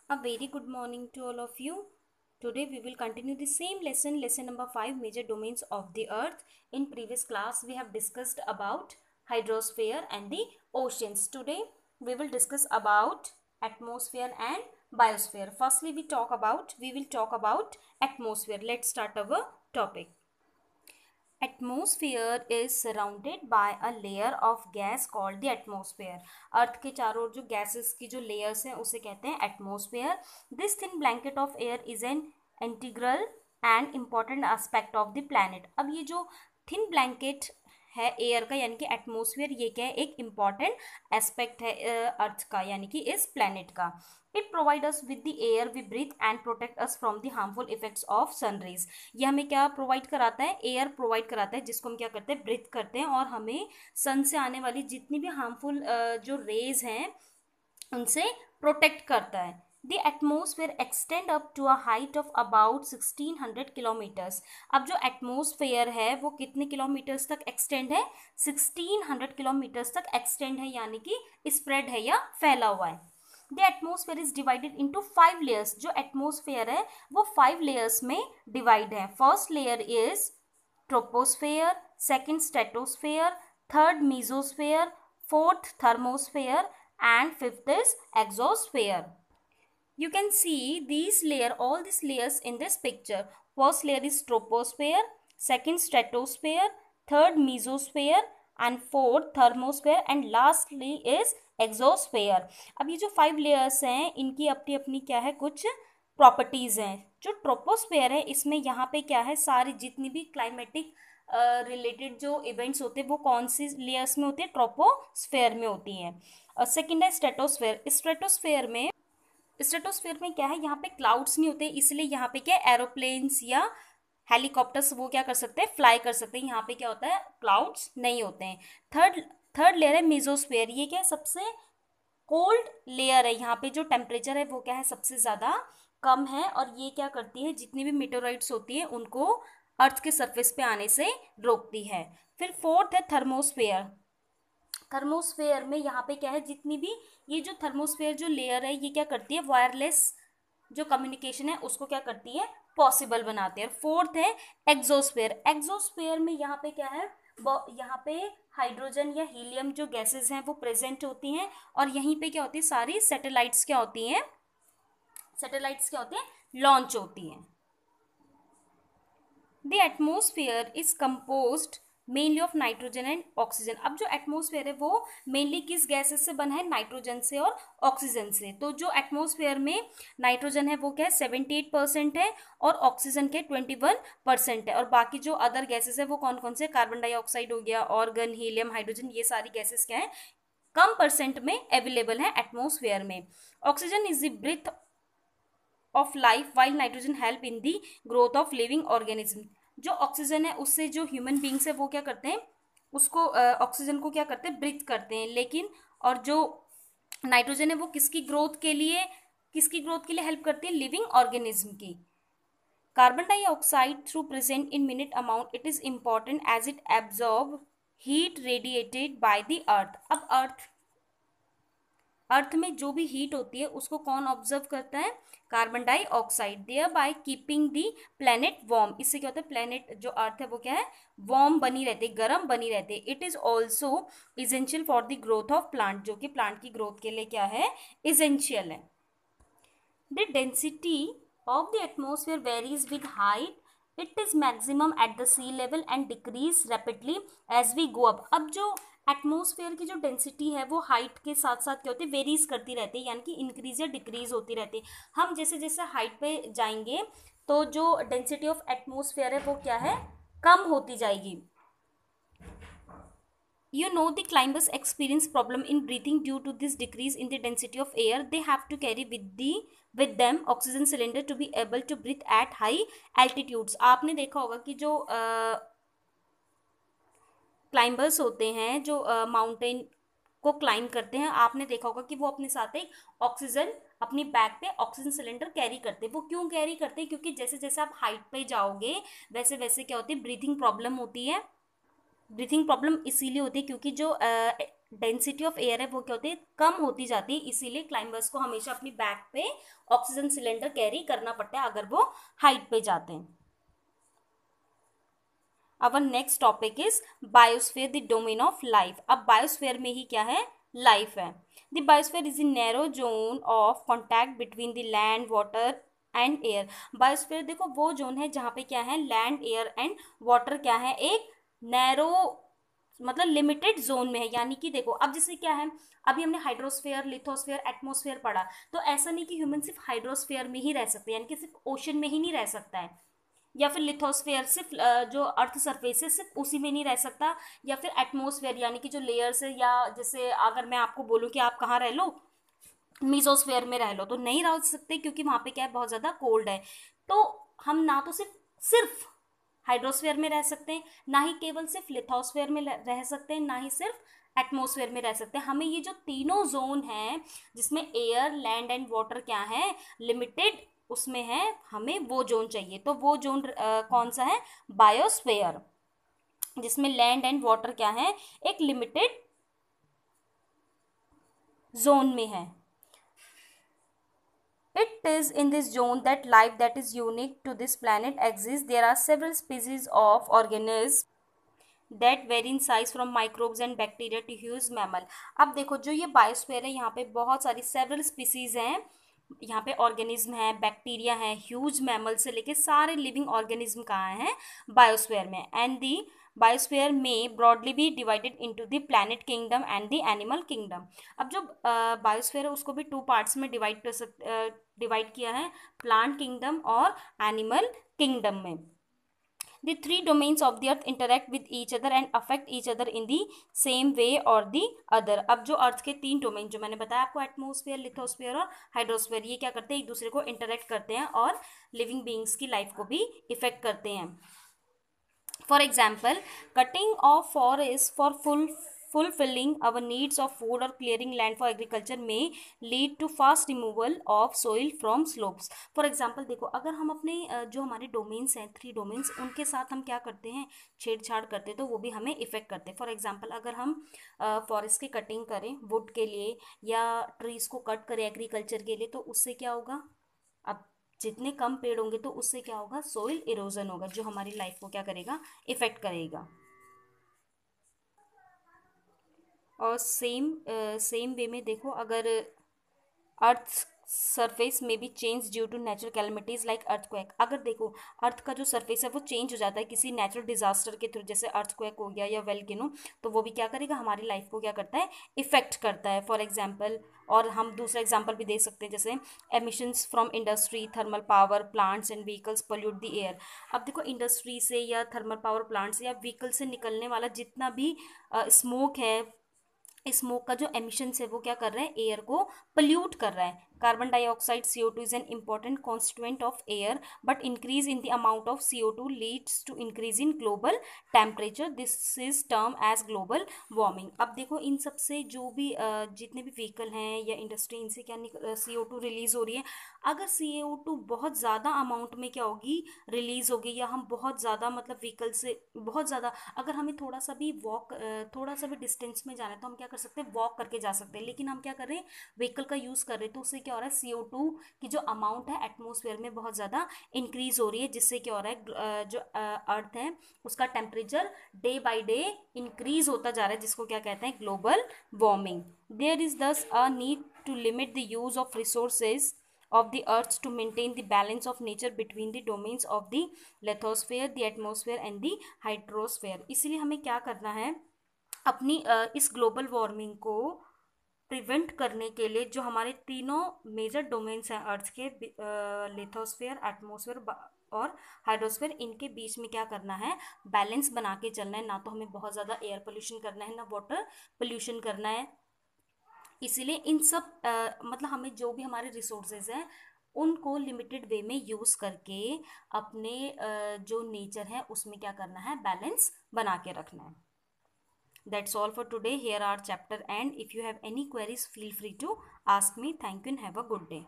A very good morning to all of you. Today we will continue the same lesson number 5, major domains of the earth. In previous class we have discussed about hydrosphere and the oceans. Today we will discuss about atmosphere and biosphere. Firstly we will talk about atmosphere. Let's start our topic. Atmosphere is surrounded by a layer of gas called the atmosphere. Earth के चारों ओर जो gases की जो layers हैं उसे कहते हैं atmosphere. This thin blanket of air is an integral and important aspect of the planet. अब ये जो थिन ब्लैंकेट है एयर का यानी कि एटमोसफियर, ये क्या है, एक इम्पॉर्टेंट एस्पेक्ट है अर्थ का यानी कि इस प्लैनेट का. It provide us with the air we breathe and protect us from the harmful effects of sun rays. ये हमें क्या प्रोवाइड कराता है, एयर प्रोवाइड कराता है जिसको हम क्या करते हैं, ब्रीथ करते हैं, और हमें सन से आने वाली जितनी भी हार्मफुल जो रेज हैं उनसे प्रोटेक्ट करता है. The atmosphere extend up to a height of about 1600 kilometers. अब जो एटमोसफेयर है वो कितने किलोमीटर्स तक एक्सटेंड है, 1600 किलोमीटर्स तक एक्सटेंड है यानी कि स्प्रेड है या फैला हुआ है. The atmosphere is divided into 5 layers. जो एटमोसफेयर है वो 5 लेयर्स में डिवाइड है. First layer is troposphere, second stratosphere, third mesosphere, fourth thermosphere and fifth is exosphere. You can see all these layers in this picture. First layer is troposphere, second stratosphere, third mesosphere and fourth thermosphere and lastly is exosphere. अब ये जो 5 layers हैं इनकी अपनी अपनी क्या है, कुछ प्रॉपर्टीज हैं. जो ट्रोपोस्फेयर है इसमें यहाँ पे क्या है, सारी जितनी भी क्लाइमेटिक रिलेटेड जो इवेंट्स होते हैं वो कौन सी लेयर्स में होती है, ट्रोपोस्फेयर में होती हैं. सेकेंड है स्ट्रेटोस्फेयर. स्ट्रेटोस्फेयर में क्या है, यहाँ पे क्लाउड्स नहीं होते, इसलिए यहाँ पे क्या एरोप्लेन्स या हेलीकॉप्टर्स वो क्या कर सकते हैं, फ्लाई कर सकते हैं. यहाँ पे क्या होता है, क्लाउड्स नहीं होते हैं. थर्ड लेयर है मेसोस्फेयर. ये क्या है, सबसे कोल्ड लेयर है. यहाँ पे जो टेम्परेचर है वो क्या है, सबसे ज़्यादा कम है, और ये क्या करती है, जितनी भी मीटेओराइट्स होती है उनको अर्थ के सरफेस पे आने से रोकती है. फिर फोर्थ है थर्मोस्फेयर. थर्मोस्फेयर में यहाँ पे क्या है, जितनी भी ये जो थर्मोस्फेयर जो लेयर है ये क्या करती है, वायरलेस जो कम्युनिकेशन है उसको क्या करती है, पॉसिबल बनाते हैं. फोर्थ है एक्सोस्फेयर. एक्सोस्फेयर में यहाँ पे क्या है, यहाँ पे हाइड्रोजन या हीलियम जो गैसेस हैं वो प्रेजेंट होती हैं, और यहीं पे क्या होती है, सारी सैटेलाइट्स क्या होती हैं, लॉन्च होती हैं. The atmosphere is composed mainly of nitrogen and oxygen. अब जो एटमोसफेयर है वो मेनली किस गैसेस से बना है, नाइट्रोजन से और ऑक्सीजन से. तो जो एटमोसफेयर में नाइट्रोजन है वो क्या है, 78% है, और ऑक्सीजन के 21% है, और बाकी जो अदर गैसेस है वो कौन कौन से, कार्बन डाइऑक्साइड हो गया, ऑर्गन, हीलियम, हाइड्रोजन, ये सारी गैसेस क्या है, कम परसेंट में अवेलेबल है एटमोसफेयर में. Oxygen is the breath of life while nitrogen help in the growth of living organism. जो ऑक्सीजन है उससे जो ह्यूमन बींग्स है वो क्या करते हैं, उसको ऑक्सीजन को क्या करते हैं, ब्रीथ करते हैं. लेकिन और जो नाइट्रोजन है वो किसकी ग्रोथ के लिए हेल्प करती है, लिविंग ऑर्गेनिज्म की. Carbon dioxide through present in minute amount, it is important as it absorb heat radiated by the earth. अब अर्थ में जो भी हीट होती है उसको कौन ऑब्जर्व करता है, carbon dioxide. Thereby keeping the planet warm. इससे क्या होता है, प्लैनेट जो अर्थ है वो क्या है, वार्म बनी रहती है, गर्म बनी रहती है. It is also essential for the growth of plant. जो कि प्लांट की ग्रोथ के लिए क्या है, इसेंशियल है. The density of the atmosphere varies with height. It is maximum at the sea level and decrease rapidly as we go up. अब जो एटमोसफेयर की जो डेंसिटी है वो हाइट के साथ साथ क्या होती है, वेरीज करती रहती है, यानी कि इंक्रीज या डिक्रीज होती रहती है. हम जैसे जैसे हाइट पे जाएंगे तो जो डेंसिटी ऑफ एटमोसफेयर है वो क्या है, कम होती जाएगी. You know the climbers experience problem in breathing due to this decrease in the density of air. They have to carry with them oxygen cylinder to be able to breathe at high altitudes. आपने देखा होगा कि जो climbers होते हैं, जो mountain को climb करते हैं, आपने देखा होगा कि वो अपने साथ एक ऑक्सीजन, अपनी बैग पे ऑक्सीजन सिलेंडर कैरी करते हैं. वो क्यों कैरी करते हैं, क्योंकि जैसे जैसे आप हाइट पे जाओगे वैसे वैसे क्या होती है, ब्रीथिंग प्रॉब्लम होती है. ब्रीथिंग प्रॉब्लम इसीलिए होती है क्योंकि जो डेंसिटी ऑफ एयर है वो क्या होती है, कम होती जाती है, इसीलिए क्लाइंबर्स को हमेशा अपनी बैक पे ऑक्सीजन सिलेंडर कैरी करना पड़ता है अगर वो हाइट पे जाते हैं। Our next topic is biosphere, the domain of life. अब बायोस्फीयर में ही क्या है, लाइफ है। The biosphere is the narrow zone of contact between the land, water and air. Biosphere देखो वो जोन है जहाँ पे क्या है, लैंड, एयर एंड वाटर क्या है, एक नैरो मतलब लिमिटेड जोन में है। यानी कि देखो अब जैसे क्या है, अभी हमने हाइड्रोस्फीयर, लिथोस्फीयर, एटमॉस्फेयर पढ़ा, तो ऐसा नहीं कि ह्यूमन सिर्फ हाइड्रोस्फीयर में ही रह सकते हैं, यानी कि सिर्फ ओशन में ही नहीं रह सकता है, या फिर लिथोस्फीयर सिर्फ जो अर्थ सरफेस है सिर्फ उसी में नहीं रह सकता, या फिर एटमॉस्फेयर यानी कि जो लेयर्स है, या जैसे अगर मैं आपको बोलूँ कि आप कहाँ रह लो, मीजोस्फेयर में रह लो, तो नहीं रह सकते क्योंकि वहां पे क्या है, बहुत ज्यादा कोल्ड है। तो हम ना तो सिर्फ सिर्फ हाइड्रोस्फीयर में रह सकते हैं, ना ही केवल सिर्फ लिथोस्फीयर में रह सकते हैं, ना ही सिर्फ एटमॉस्फेयर में रह सकते हैं। हमें ये जो तीनों जोन हैं जिसमें एयर, लैंड एंड वाटर क्या है, लिमिटेड उसमें है, हमें वो जोन चाहिए। तो वो जोन कौन सा है, बायोस्फीयर, जिसमें लैंड एंड वाटर क्या है, एक लिमिटेड जोन में है। It is in this zone that life that is unique to this planet exists. There are several species of organisms that vary in size from microbes and bacteria to huge mammal. अब देखो जो ये biosphere है, यहाँ पे बहुत सारी several species हैं, यहाँ पे ऑर्गेनिज्म है, बैक्टीरिया है, ह्यूज मैमल से लेके सारे लिविंग ऑर्गेनिज्म कहाँ हैं, बायोस्फीयर में। एंड दी बायोस्फीयर में broadly be divided into the planet kingdom and the animal kingdom. अब जो बायोस्फीयर है उसको भी टू पार्ट्स में डिवाइड किया है, प्लांट किंगडम और एनिमल किंगडम में। The three domains of the earth interact with each other and affect each other in the same way or the other. अब जो अर्थ के तीन डोमेन जो मैंने बताया आपको, एटमॉस्फेयर, लिथोस्फेयर और हाइड्रोस्फेयर, ये क्या करते हैं, एक दूसरे को इंटरेक्ट करते हैं और लिविंग बींग्स की लाइफ को भी इफेक्ट करते हैं। For example, cutting of forests for fulfilling our needs of food or clearing land for agriculture may lead to fast removal of soil from slopes. For example, देखो अगर हम अपने जो हमारे डोमेन्स हैं, 3 डोमेन्स, उनके साथ हम क्या करते हैं, छेड़छाड़ करते हैं, तो वो भी हमें इफेक्ट करते हैं। फॉर एग्जाम्पल अगर हम फॉरेस्ट की कटिंग करें वुड के लिए, या ट्रीज को कट करें एग्रीकल्चर के लिए, तो उससे क्या होगा, अब जितने कम पेड़ होंगे तो उससे क्या होगा, सोइल इरोजन होगा, जो हमारी लाइफ को क्या करेगा, इफेक्ट करेगा। और सेम वे में देखो, अगर अर्थ सरफेस में भी change due to natural calamities like earthquake, अगर देखो अर्थ का जो सरफेस है वो चेंज हो जाता है किसी नेचुरल डिजास्टर के थ्रू, जैसे अर्थक्वेक हो गया या वेलकेनो, तो वो भी क्या करेगा, हमारी लाइफ को क्या करता है, इफेक्ट करता है। फॉर एग्जाम्पल, और हम दूसरा एग्जाम्पल भी दे सकते हैं, जैसे emissions from industry, thermal power plants and vehicles pollute the air. अब देखो इंडस्ट्री से या थर्मल पावर प्लांट से या व्हीकल से निकलने वाला जितना भी स्मोक है, स्मोक का जो एमिशंस है वो क्या कर रहा है, एयर को पोल्यूट कर रहा है। Carbon dioxide CO2 is an important constituent of air, but increase in the amount ऑफ CO2 leads to increase in global temperature, this is term as global warming. अब देखो इन सब से जो भी जितने भी व्हीकल हैं या इंडस्ट्री, इनसे क्या CO2 रिलीज हो रही है। अगर CO2 बहुत ज़्यादा अमाउंट में क्या होगी, रिलीज होगी, या हम बहुत ज़्यादा मतलब व्हीकल से बहुत ज़्यादा, अगर हमें थोड़ा सा भी डिस्टेंस में जाना है तो हम क्या कर सकते हैं, वॉक करके जा सकते हैं, लेकिन हम क्या कर रहे हैं, व्हीकल का यूज़ कर रहे हैं, तो उससे क्या हो रहा है, CO2 की जो अमाउंट है एटमॉस्फेयर में बहुत ज़्यादा इंक्रीज हो रही है, जिससे क्या हो रहा है, जो अर्थ है उसका temperature day by day increase होता जा रहा है, जिसको क्या कहते हैं, global warming. There is thus a need to limit the use of resources of the earth to maintain the balance of nature between the domains of the lithosphere, the atmosphere and the hydrosphere। इसलिए हमें क्या करना है, अपनी इस global warming को prevent करने के लिए जो हमारे तीनों मेजर डोमेन्स हैं अर्थ के, लिथोस्फीयर, एटमॉस्फेयर और हाइड्रोस्फीयर, इनके बीच में क्या करना है, बैलेंस बना के चलना है। ना तो हमें बहुत ज़्यादा एयर पोल्यूशन करना है, ना वाटर पोल्यूशन करना है। इसीलिए इन सब मतलब हमें जो भी हमारे रिसोर्सेज हैं उनको लिमिटेड वे में यूज़ करके अपने जो नेचर है उसमें क्या करना है, बैलेंस बना के रखना है। That's all for today. Here are chapter end. If you have any queries, feel free to ask me. Thank you and have a good day.